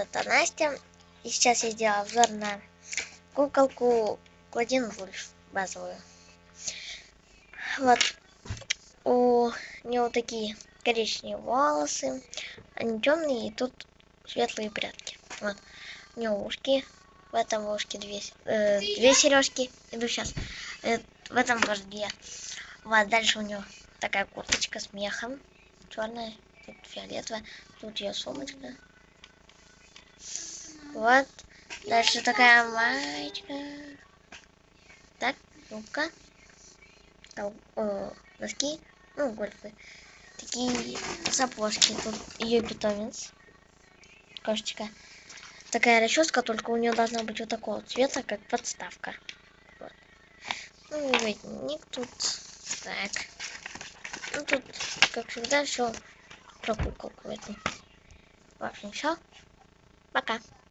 Это Настя. И сейчас я сделала обзор на куколку Клодин Вульф базовую. Вот. У нее вот такие коричневые волосы. Они темные, и тут светлые прядки. Вот. У нее ушки. В этом ушке две сережки. Иду сейчас. В этом тоже две. Вот. Дальше у нее такая курточка с мехом. Черная. Тут фиолетовая. Тут ее сумочка. Вот. Дальше такая маечка. Так, ну-ка. Носки. Ну, гольфы. Такие сапожки. Тут ее питомец. Кошечка. Такая расческа, только у нее должна быть вот такого цвета, как подставка. Вот. Ну и воротник тут. Так. Ну тут, как всегда, все про куколку эту. В общем, все. Пока.